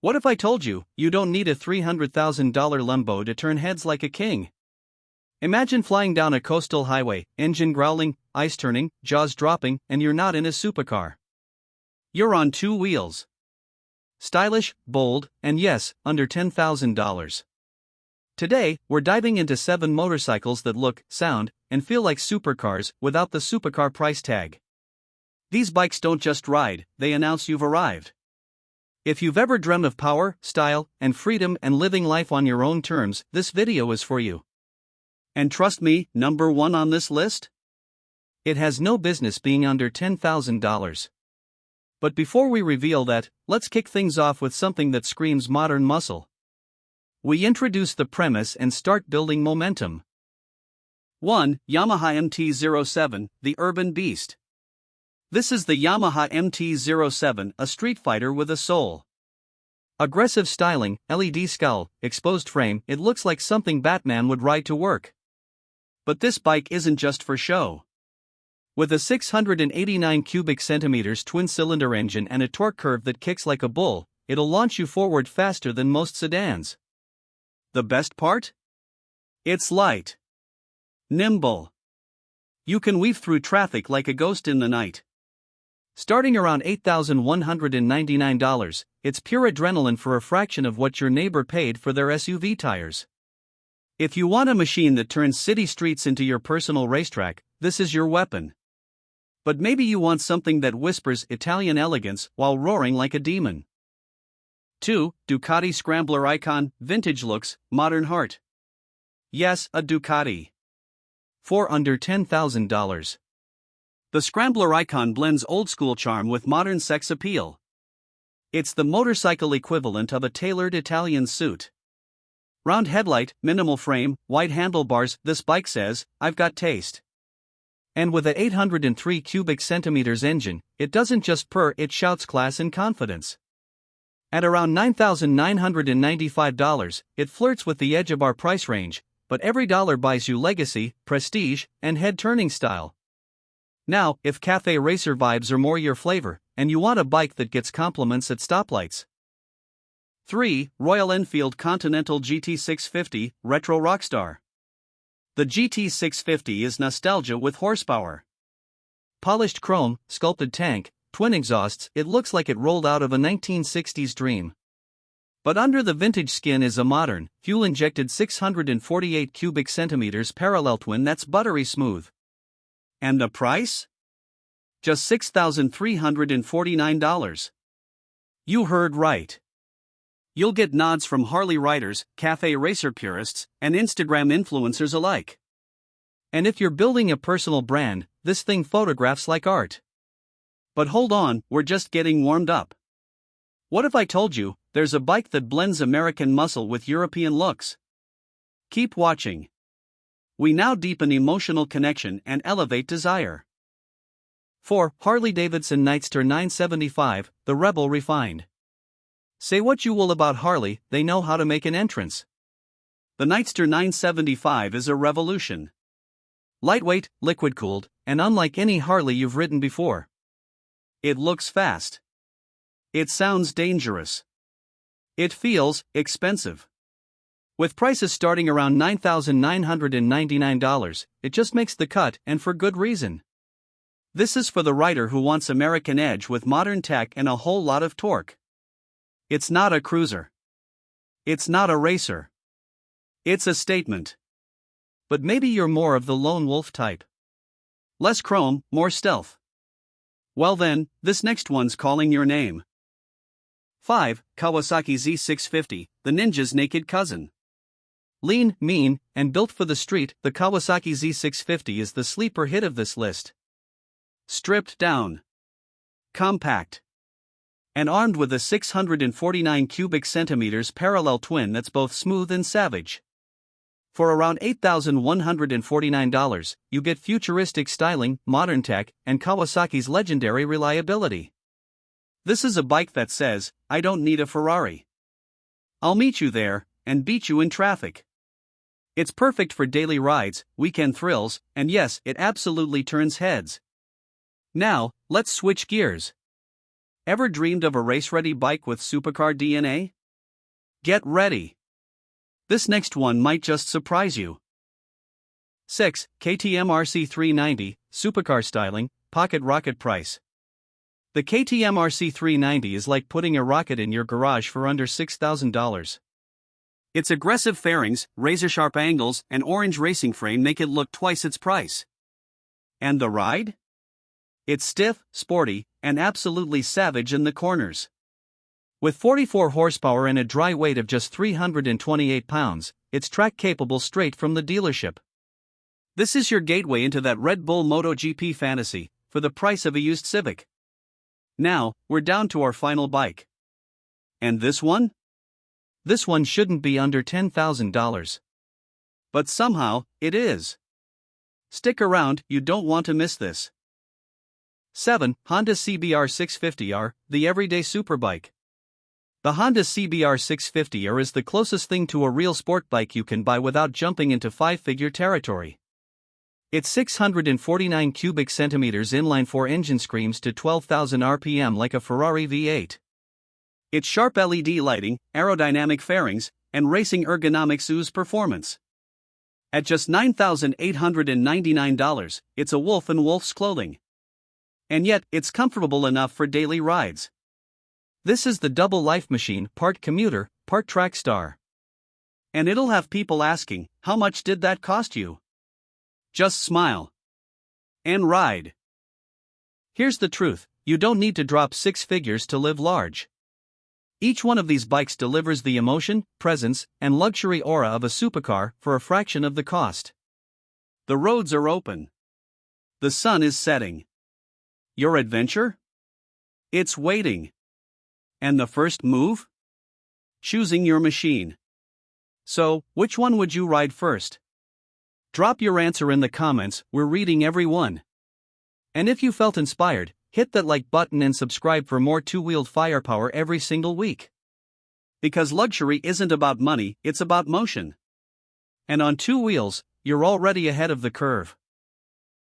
What if I told you, you don't need a $300,000 Lambo to turn heads like a king? Imagine flying down a coastal highway, engine growling, ice turning, jaws dropping, and you're not in a supercar. You're on two wheels. Stylish, bold, and yes, under $10,000. Today, we're diving into 7 motorcycles that look, sound, and feel like supercars without the supercar price tag. These bikes don't just ride, they announce you've arrived. If you've ever dreamt of power, style, and freedom and living life on your own terms, this video is for you. And trust me, number 1 on this list? It has no business being under $10,000. But before we reveal that, let's kick things off with something that screams modern muscle. We introduce the premise and start building momentum. 1. Yamaha MT-07, the urban beast. This is the Yamaha MT-07, a street fighter with a soul. Aggressive styling, LED scowl, exposed frame, it looks like something Batman would ride to work. But this bike isn't just for show. With a 689 cubic centimeters twin-cylinder engine and a torque curve that kicks like a bull, it'll launch you forward faster than most sedans. The best part? It's light. Nimble. You can weave through traffic like a ghost in the night. Starting around $8,199, it's pure adrenaline for a fraction of what your neighbor paid for their SUV tires. If you want a machine that turns city streets into your personal racetrack, this is your weapon. But maybe you want something that whispers Italian elegance while roaring like a demon. 2. Ducati Scrambler Icon, vintage looks, modern heart. Yes, a Ducati. For under $10,000. The Scrambler Icon blends old-school charm with modern sex appeal. It's the motorcycle equivalent of a tailored Italian suit. Round headlight, minimal frame, wide handlebars, this bike says, I've got taste. And with a 803 cubic centimeters engine, it doesn't just purr, it shouts class and confidence. At around $9,995, it flirts with the edge of our price range, but every dollar buys you legacy, prestige, and head-turning style. Now, if café racer vibes are more your flavor, and you want a bike that gets compliments at stoplights. 3. Royal Enfield Continental GT650, Retro Rockstar. The GT650 is nostalgia with horsepower. Polished chrome, sculpted tank, twin exhausts, it looks like it rolled out of a 1960s dream. But under the vintage skin is a modern, fuel-injected 648 cubic centimeters parallel twin that's buttery smooth. And the price? Just $6,349. You heard right. You'll get nods from Harley riders, cafe racer purists, and Instagram influencers alike. And if you're building a personal brand, this thing photographs like art. But hold on, we're just getting warmed up. What if I told you, there's a bike that blends American muscle with European looks? Keep watching. We now deepen emotional connection and elevate desire. 4. Harley-Davidson Nightster 975, the Rebel Refined. Say what you will about Harley, they know how to make an entrance. The Nightster 975 is a revolution. Lightweight, liquid-cooled, and unlike any Harley you've ridden before. It looks fast. It sounds dangerous. It feels expensive. With prices starting around $9,999, it just makes the cut, and for good reason. This is for the rider who wants American edge with modern tech and a whole lot of torque. It's not a cruiser. It's not a racer. It's a statement. But maybe you're more of the lone wolf type. Less chrome, more stealth. Well then, this next one's calling your name. 5. Kawasaki Z650, the Ninja's naked cousin. Lean, mean, and built for the street, the Kawasaki Z650 is the sleeper hit of this list. Stripped down. Compact. And armed with a 649 cubic centimeters parallel twin that's both smooth and savage. For around $8,149, you get futuristic styling, modern tech, and Kawasaki's legendary reliability. This is a bike that says, I don't need a Ferrari. I'll meet you there, and beat you in traffic. It's perfect for daily rides, weekend thrills, and yes, it absolutely turns heads. Now, let's switch gears. Ever dreamed of a race-ready bike with supercar DNA? Get ready! This next one might just surprise you. 6. KTM RC390, Supercar Styling, Pocket Rocket Price. The KTM RC390 is like putting a rocket in your garage for under $6,000. Its aggressive fairings, razor-sharp angles, and orange racing frame make it look twice its price. And the ride? It's stiff, sporty, and absolutely savage in the corners. With 44 horsepower and a dry weight of just 328 pounds, it's track-capable straight from the dealership. This is your gateway into that Red Bull MotoGP fantasy, for the price of a used Civic. Now, we're down to our final bike. And this one? This one shouldn't be under $10,000. But somehow, it is. Stick around, you don't want to miss this. 7. Honda CBR 650R, the everyday superbike. The Honda CBR 650R is the closest thing to a real sport bike you can buy without jumping into five-figure territory. Its 649 cubic centimeters inline-4 engine screams to 12,000 RPM like a Ferrari V8. Its sharp LED lighting, aerodynamic fairings, and racing ergonomics ooze performance. At just $9,899, it's a wolf in wolf's clothing. And yet, it's comfortable enough for daily rides. This is the double life machine, part commuter, part track star. And it'll have people asking, how much did that cost you? Just smile. And ride. Here's the truth, you don't need to drop six figures to live large. Each one of these bikes delivers the emotion, presence, and luxury aura of a supercar for a fraction of the cost. The roads are open. The sun is setting. Your adventure? It's waiting. And the first move? Choosing your machine. So, which one would you ride first? Drop your answer in the comments, we're reading every one. And if you felt inspired, hit that like button and subscribe for more two-wheeled firepower every single week. Because luxury isn't about money, it's about motion. And on two wheels, you're already ahead of the curve.